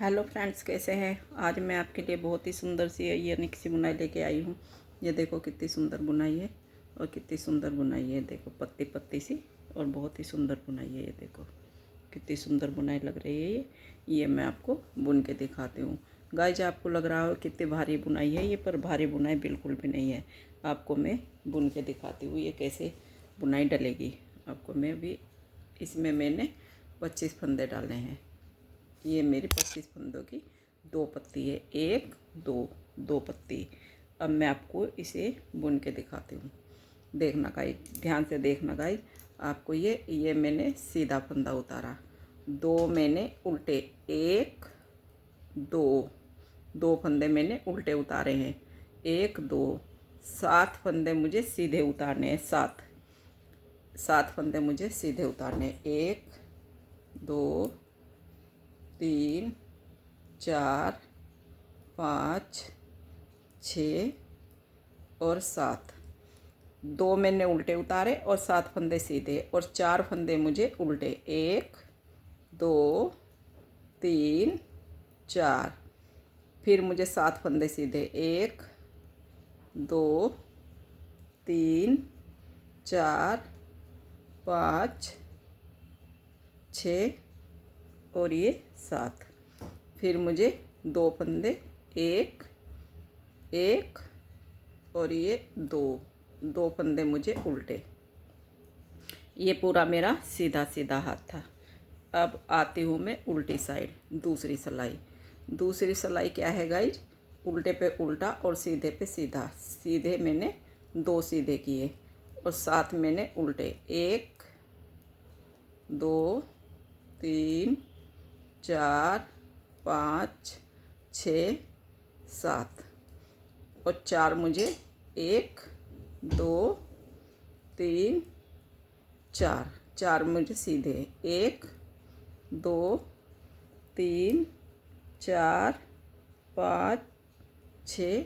Hello friends, कैसे हैं। आज मैं आपके लिए बहुत ही सुंदर सी यूनिक सी बुनाई लेके आई हूँ। ये देखो कितनी सुंदर बुनाई है और कितनी सुंदर बुनाई है। देखो पत्ती पत्ती सी और बहुत ही सुंदर बुनाई है। ये देखो कितनी सुंदर बुनाई लग रही है। ये मैं आपको बुन के दिखाती हूँ। गाइस, आपको लग रहा हो कितनी भारी बुनाई है ये, पर भारी बुनाई बिल्कुल भी नहीं है। आपको मैं बुन के दिखाती हूँ ये कैसे बुनाई डलेगी। आपको मैं भी इसमें मैंने 25 फंदे डाले हैं। ये मेरी 25 फंदों की 2 पत्ती है। 1 2 2 पत्ती। अब मैं आपको इसे बुन के दिखाती हूँ। देखना गाइस, ध्यान से देखना गाइस। आपको ये मैंने सीधा फंदा उतारा, 2 मैंने उल्टे, 1 2 2 फंदे मैंने उल्टे उतारे हैं। 1 2 7 फंदे मुझे सीधे उतारने हैं। 7 फंदे मुझे सीधे उतारने हैं। 1 2 3 4 5 6 और 7। 2 मैंने उल्टे उतारे और 7 फंदे सीधे और 4 फंदे मुझे उल्टे। 1 2 3 4। फिर मुझे 7 फंदे सीधे। 1 2 3 4 5 6 और ये 7। फिर मुझे 2 फंदे, 1 1 और ये 2 फंदे मुझे उल्टे। ये पूरा मेरा सीधा सीधा हाथ था। अब आती हूँ मैं उल्टी साइड, दूसरी सिलाई। दूसरी सिलाई क्या है गाइज, उल्टे पे उल्टा और सीधे पे सीधा। सीधे मैंने 2 सीधे किए और 7 मैंने उल्टे। 1 2 3 4 5 6 7 और 4 मुझे 1 2 3 4 मुझे सीधे। 1 2 3 4 5 6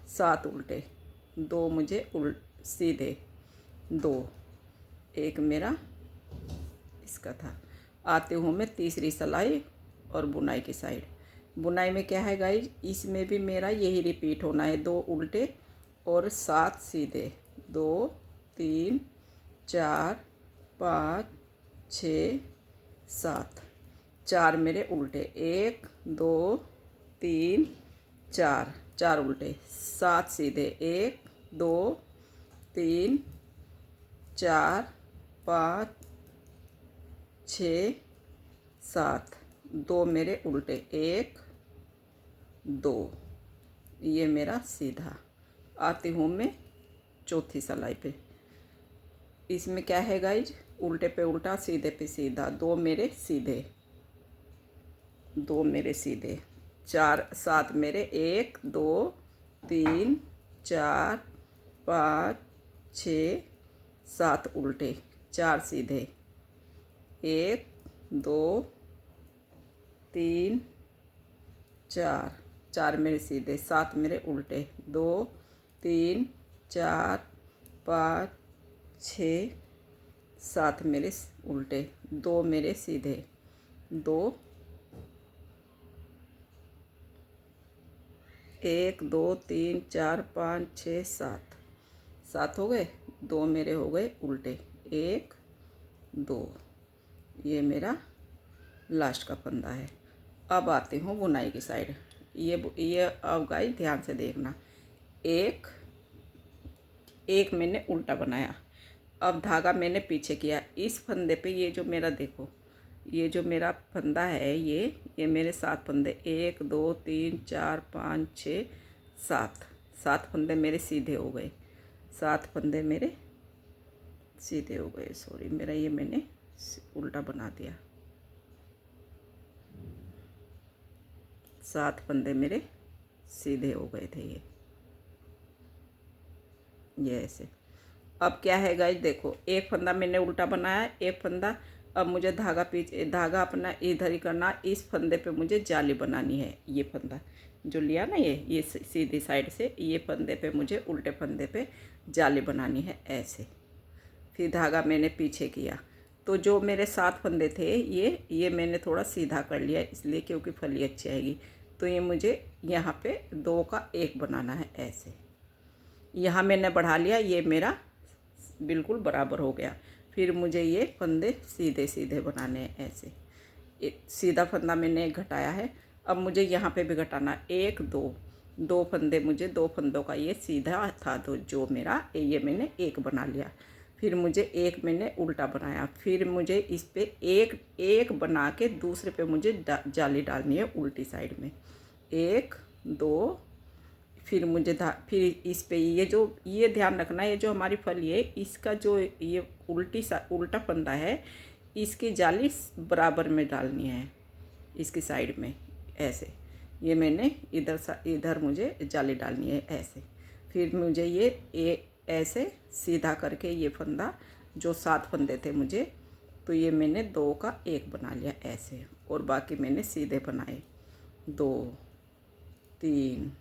7 उल्टे, 2 मुझे सीधे, 2 एक मेरा इसका था। आती हूँ मैं तीसरी सिलाई और बुनाई की साइड। बुनाई में क्या है गाइज, इसमें भी मेरा यही रिपीट होना है। 2 उल्टे और 7 सीधे। 2 3 4 5 6 7। 4 मेरे उल्टे। 1 2 3 4 उल्टे, 7 सीधे। 1 2 3 4 5 6 7। 2 मेरे उल्टे। 1 2। ये मेरा सीधा। आती हूँ मैं चौथी सिलाई पे। इसमें क्या है गाइज, उल्टे पे उल्टा सीधे पे सीधा। 2 मेरे सीधे, 2 मेरे सीधे। 4 7 मेरे। 1 2 3 4 5 6 7 उल्टे, 4 सीधे। 1 2 3 4 मेरे सीधे, 7 मेरे उल्टे। 2 3 4 5 6 7 मेरे उल्टे, 2 मेरे सीधे। 2 1 2 3 4 5 6 7 हो गए। 2 मेरे हो गए उल्टे। 1 2। ये मेरा लास्ट का फंदा है। अब आती हूँ बुनाई की साइड। ये अब गाइस ध्यान से देखना। एक मैंने उल्टा बनाया। अब धागा मैंने पीछे किया। इस फंदे पे ये जो मेरा देखो, ये जो मेरा फंदा है, ये मेरे 7 फंदे। 1 2 3 4 5 6 7 फंदे मेरे सीधे हो गए। 7 फंदे मेरे सीधे हो गए। सॉरी, मेरा ये मैंने उल्टा बना दिया। 7 फंदे मेरे सीधे हो गए थे। ये ऐसे। अब क्या है गाइस, देखो एक फंदा मैंने उल्टा बनाया, एक फंदा। अब मुझे धागा अपना इधर ही करना। इस फंदे पे मुझे जाली बनानी है। ये फंदा जो लिया ना, ये सीधी साइड से, ये फंदे पे मुझे उल्टे फंदे पे जाली बनानी है ऐसे। फिर धागा मैंने पीछे किया। तो जो मेरे 7 फंदे थे ये मैंने थोड़ा सीधा कर लिया इसलिए, क्योंकि फली अच्छी आएगी। तो ये मुझे यहाँ पे 2 का 1 बनाना है ऐसे। यहाँ मैंने बढ़ा लिया, ये मेरा बिल्कुल बराबर हो गया। फिर मुझे ये फंदे सीधे सीधे बनाने हैं ऐसे। सीधा फंदा मैंने एक घटाया है, अब मुझे यहाँ पे भी घटाना 1 2 फंदे, मुझे 2 फंदों का ये सीधा था तो जो मेरा ये मैंने 1 बना लिया। फिर मुझे 1 मैंने उल्टा बनाया, फिर मुझे इस पे एक बना के दूसरे पे मुझे जाली डालनी है उल्टी साइड में। 1 2, फिर मुझे फिर इस पे ये ध्यान रखना है, ये जो हमारी फली है इसका जो ये उल्टा फंदा है इसकी जाली बराबर में डालनी है इसकी साइड में ऐसे। ये मैंने इधर मुझे जाली डालनी है ऐसे। फिर मुझे ये ऐसे सीधा करके ये फंदा जो 7 फंदे थे मुझे, तो ये मैंने 2 का 1 बना लिया ऐसे, और बाकी मैंने सीधे बनाए 2 3।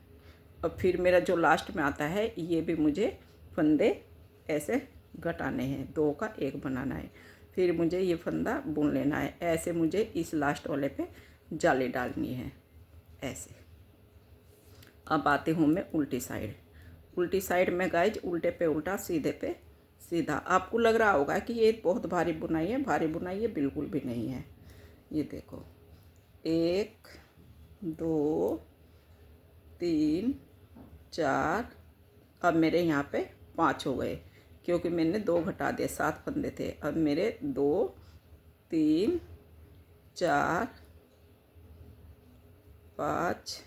अब फिर मेरा जो लास्ट में आता है ये भी मुझे फंदे ऐसे घटाने हैं, 2 का 1 बनाना है। फिर मुझे ये फंदा बुन लेना है ऐसे। मुझे इस लास्ट वाले पे जाली डालनी है ऐसे। अब आती हूँ मैं उल्टी साइड। उल्टी साइड में गाइज उल्टे पे उल्टा सीधे पे सीधा। आपको लग रहा होगा कि ये बहुत भारी बुनाई है, भारी बुनाई है बिल्कुल भी नहीं है। ये देखो 1 2 3 4, अब मेरे यहाँ पे 5 हो गए क्योंकि मैंने 2 घटा दिए, 7 फंदे थे। अब मेरे 2 3 4 5,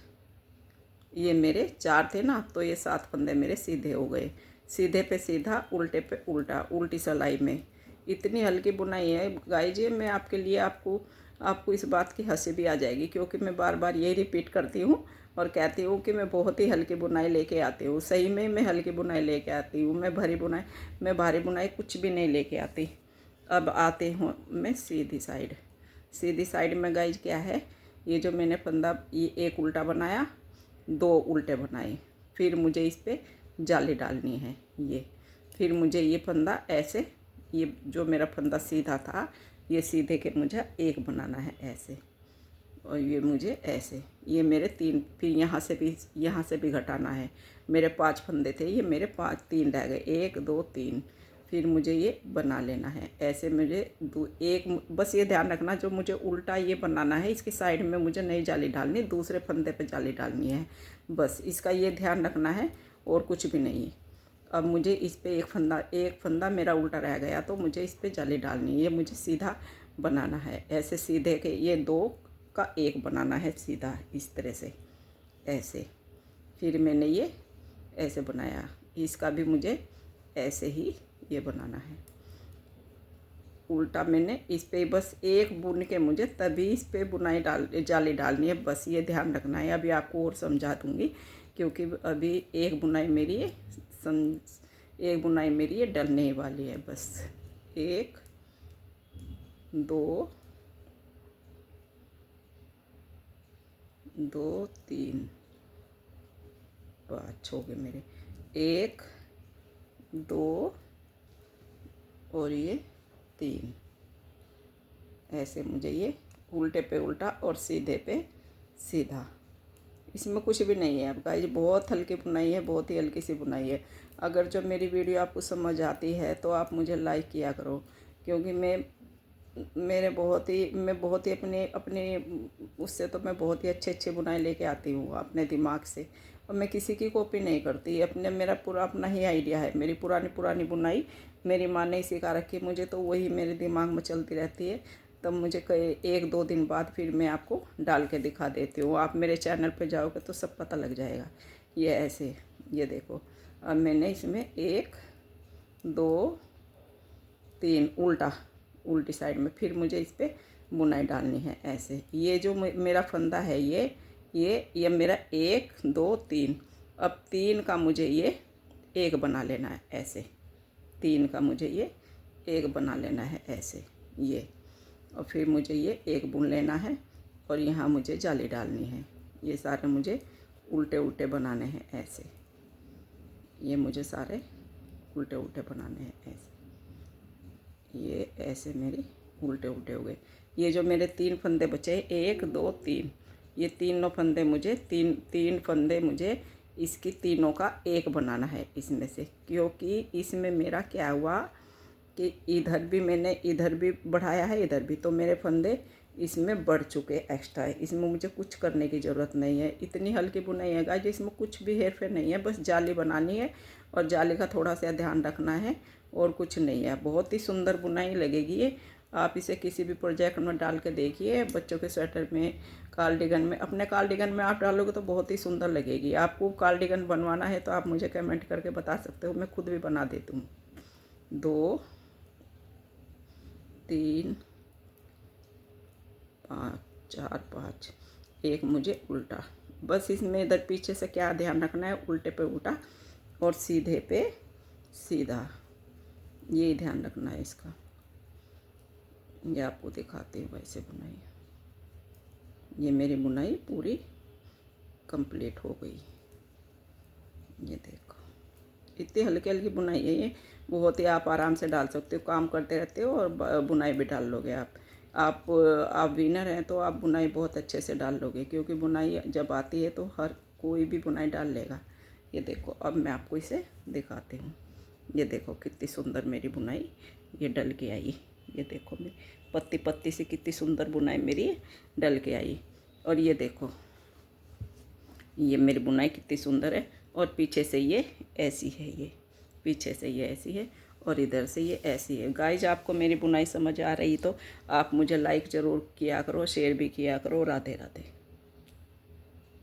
ये मेरे 4 थे ना, तो ये 7 फंदे मेरे सीधे हो गए। सीधे पे सीधा, उल्टे पे उल्टा, उल्टी सिलाई में। इतनी हल्की बुनाई है गाइज, मैं आपके लिए आपको इस बात की हंसी भी आ जाएगी, क्योंकि मैं बार बार यही रिपीट करती हूँ और कहती हूँ कि मैं बहुत ही हल्की बुनाई लेके आती हूँ। सही में मैं हल्की बुनाई लेके आती हूँ, मैं भारी बुनाई कुछ भी नहीं लेके आती। अब आती हूँ मैं सीधी साइड। सीधी साइड में गाइज क्या है, ये जो मैंने फंदा ये 1 उल्टा बनाया, 2 उल्टे बनाए, फिर मुझे इस पर जाली डालनी है ये। फिर मुझे ये फंदा ऐसे, ये जो मेरा फंदा सीधा था ये सीधे के मुझे 1 बनाना है ऐसे, और ये मुझे ऐसे। ये मेरे 3, फिर यहाँ से भी घटाना है। मेरे 5 फंदे थे, ये मेरे 3 रह गए, 1 2 3। फिर मुझे ये बना लेना है ऐसे। मुझे बस ये ध्यान रखना, जो मुझे उल्टा ये बनाना है इसकी साइड में मुझे नई जाली डालनी, दूसरे फंदे पे जाली डालनी है, बस इसका ये ध्यान रखना है और कुछ भी नहीं। अब मुझे इस पे एक फंदा मेरा उल्टा रह गया, तो मुझे इस पे जाली डालनी है। ये मुझे सीधा बनाना है ऐसे, सीधे के ये 2 का 1 बनाना है सीधा इस तरह से ऐसे। फिर मैंने ये ऐसे बनाया, इसका भी मुझे ऐसे ही ये बनाना है उल्टा। मैंने इस पे बस 1 बुन के मुझे तभी इस पे जाली डालनी है, बस ये ध्यान रखना है। अभी आपको और समझा दूँगी, क्योंकि अभी एक बुनाई मेरी ये डलने वाली है। बस 1 2 2 3 5 हो गए मेरे, 1 2 और ये 3 ऐसे। मुझे ये उल्टे पे उल्टा और सीधे पे सीधा, इसमें कुछ भी नहीं है। अब गाइस बहुत हल्की बुनाई है, बहुत ही हल्की सी बुनाई है। अगर जो मेरी वीडियो आपको समझ आती है तो आप मुझे लाइक किया करो, क्योंकि मैं बहुत ही अपने उससे तो मैं बहुत ही अच्छे बुनाई लेके आती हूँ अपने दिमाग से, और मैं किसी की कॉपी नहीं करती। मेरा पूरा अपना ही आइडिया है। मेरी पुरानी बुनाई मेरी माँ ने सिखा रखी मुझे, तो वही मेरे दिमाग में चलती रहती है। तब मुझे 1-2 दिन बाद फिर मैं आपको डाल के दिखा देती हूँ। आप मेरे चैनल पे जाओगे तो सब पता लग जाएगा। ये ऐसे, ये देखो, अब मैंने इसमें 1 2 3 उल्टी साइड में, फिर मुझे इस पर बुनाई डालनी है ऐसे। ये जो मेरा फंदा है ये मेरा 1 2 3, अब 3 का मुझे ये 1 बना लेना है ऐसे। 3 का मुझे ये 1 बना लेना है ऐसे ये, और फिर मुझे ये 1 बुन लेना है और यहाँ मुझे जाली डालनी है। ये सारे मुझे उल्टे बनाने हैं ऐसे। ये मुझे सारे उल्टे बनाने हैं ऐसे। ये ऐसे मेरी उल्टे उल्टे हो गए। ये जो मेरे 3 फंदे बचे, 1 2 3, ये तीनों फंदे मुझे तीन फंदे मुझे इसकी तीनों का एक बनाना है इसमें से, क्योंकि इसमें मेरा क्या हुआ कि इधर भी बढ़ाया है, इधर भी, तो मेरे फंदे इसमें बढ़ चुके एक्स्ट्रा है। इसमें मुझे कुछ करने की ज़रूरत नहीं है। इतनी हल्की बुनाई है गाइस, इसमें कुछ भी हेर फेर नहीं है, बस जाली बनानी है और जाली का थोड़ा सा ध्यान रखना है और कुछ नहीं है। बहुत ही सुंदर बुनाई लगेगी ये। आप इसे किसी भी प्रोजेक्ट में डाल के देखिए, बच्चों के स्वेटर में, कार्डिगन में, अपने कार्डिगन में आप डालोगे तो बहुत ही सुंदर लगेगी। आपको कार्डिगन बनवाना है तो आप मुझे कमेंट करके बता सकते हो, मैं खुद भी बना देती हूँ। 2 3 5 4 5, एक मुझे उल्टा, बस इसमें इधर पीछे से क्या ध्यान रखना है, उल्टे पे उल्टा और सीधे पे सीधा, ये ध्यान रखना है इसका। ये आपको दिखाती हूँ वैसे बुनाई। ये मेरी बुनाई पूरी कंप्लीट हो गई। ये देखो, इतनी हल्की हल्की बुनाई है ये, बहुत ही आप आराम से डाल सकते हो, काम करते रहते हो और बुनाई भी डाल लोगे आप विनर हैं तो आप बुनाई बहुत अच्छे से डाल लोगे, क्योंकि बुनाई जब आती है तो हर कोई भी बुनाई डाल लेगा। ये देखो, अब मैं आपको इसे दिखाती हूँ। ये देखो कितनी सुंदर मेरी बुनाई ये डल के आई। ये देखो मैं पत्ती पत्ती से कितनी सुंदर बुनाई मेरी डल के आई। और ये देखो, ये मेरी बुनाई कितनी सुंदर है, और पीछे से ये ऐसी है, ये पीछे से ये ऐसी है और इधर से ये ऐसी है। गाइज, आपको मेरी बुनाई समझ आ रही तो आप मुझे लाइक ज़रूर किया करो, शेयर भी किया करो। राधे राधे।